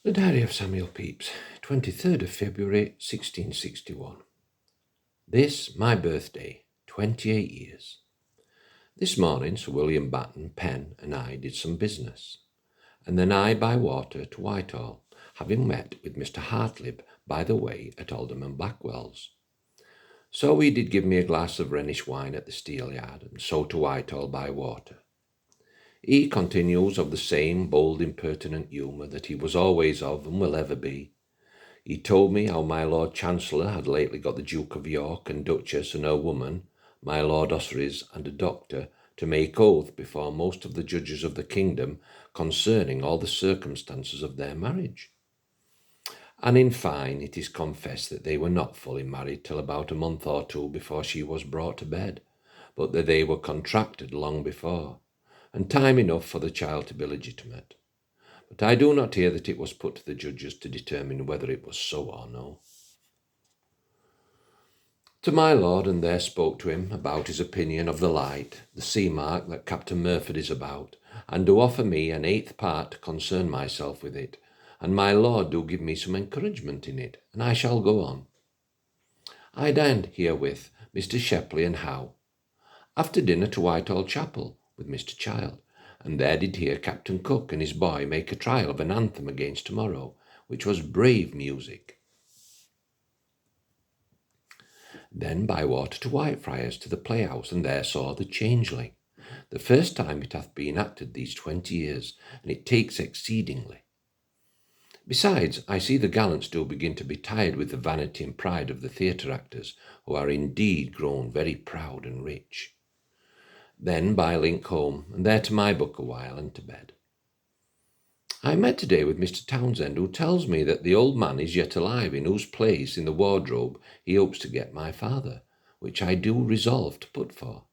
The Diary of Samuel Pepys, 23rd of February 1661. This my birthday, 28 years. This morning Sir William Batten, Penn, and I did some business, and then I by water to Whitehall, having met with Mr. Hartlib by the way at Alderman Blackwell's. So he did give me a glass of Rhenish wine at the Steelyard, and so to Whitehall by water. He continues of the same bold impertinent humour that he was always of and will ever be. He told me how my Lord Chancellor had lately got the Duke of York and Duchess and her woman, my Lord Ossory's and a doctor, to make oath before most of the judges of the kingdom concerning all the circumstances of their marriage. And in fine, it is confessed that they were not fully married till about a month or two before she was brought to bed, but that they were contracted long before, and time enough for the child to be legitimate. But I do not hear that it was put to the judges to determine whether it was so or no. To my lord, and there spoke to him about his opinion of the light, the sea mark that Captain Murford is about, and do offer me an 8th part to concern myself with it, and my lord do give me some encouragement in it, and I shall go on. I dined herewith Mr. Shepley and Howe. After dinner to Whitehall Chapel with Mr. Child, and there did hear Captain Cook and his boy make a trial of an anthem against tomorrow, which was brave music. Then by water to Whitefriars to the playhouse, and there saw the Changeling, the first time it hath been acted these 20 years, and it takes exceedingly. Besides, I see the gallants do begin to be tired with the vanity and pride of the theatre actors, who are indeed grown very proud and rich. Then by link home, and there to my book a while, and to bed. I met today with Mr. Townsend, who tells me that the old man is yet alive, in whose place in the wardrobe he hopes to get my father, which I do resolve to put for.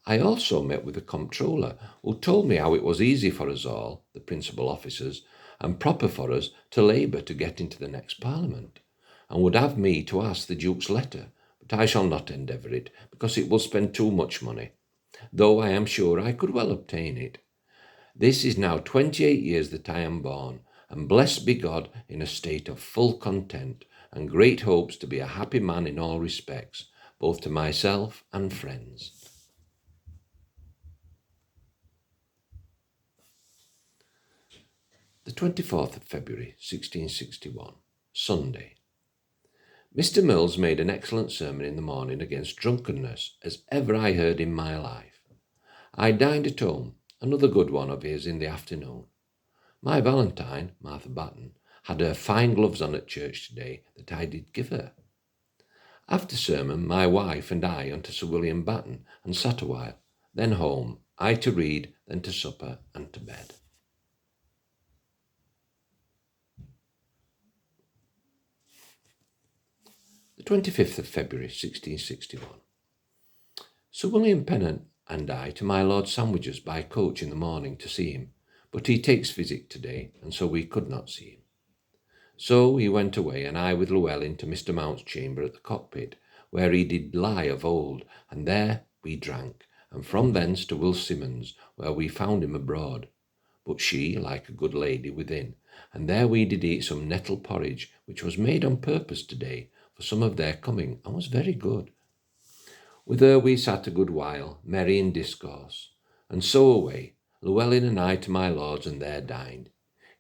I also met with the comptroller, who told me how it was easy for us all, the principal officers, and proper for us to labour to get into the next Parliament, and would have me to ask the Duke's letter, but I shall not endeavour it, because it will spend too much money, though I am sure I could well obtain it. This is now 28 years that I am born, and blessed be God in a state of full content, and great hopes to be a happy man in all respects, both to myself and friends. The 24th of February, 1661, Sunday. Mr. Mills made an excellent sermon in the morning against drunkenness, as ever I heard in my life. I dined at home, another good one of his in the afternoon. My Valentine, Martha Batten, had her fine gloves on at church today that I did give her. After sermon, my wife and I unto Sir William Batten, and sat a while, then home, I to read, then to supper, and to bed. The 25th of February, 1661. Sir William Penn and I to my Lord Sandwich's by coach in the morning to see him, but he takes physic today, and so we could not see him. So he went away, and I with Llewellyn to Mr. Mount's chamber at the cockpit, where he did lie of old, and there we drank, and from thence to Will Simmons, where we found him abroad, but she, like a good lady, within, and there we did eat some nettle porridge, which was made on purpose today, for some of their coming, and was very good. With her we sat a good while, merry in discourse, and so away, Llewellyn and I to my lord's, and there dined.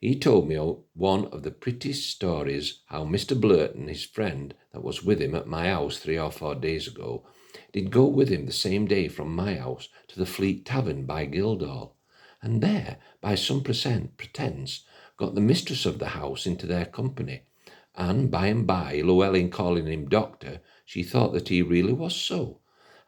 He told me one of the prettiest stories, how Mr. Blurton, his friend, that was with him at my house 3 or 4 days ago, did go with him the same day from my house to the Fleet Tavern by Guildhall, and there, by some pretence, got the mistress of the house into their company, and by, Llewellyn calling him doctor, she thought that he really was so,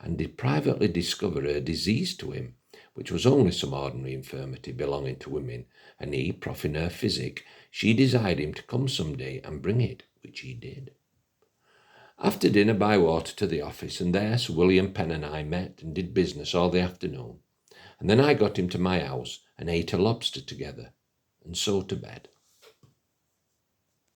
and did privately discover her disease to him, which was only some ordinary infirmity belonging to women, and he, proffering her physic, she desired him to come some day and bring it, which he did. After dinner by water to the office, and there Sir William Penn and I met and did business all the afternoon, and then I got him to my house and ate a lobster together, and so to bed.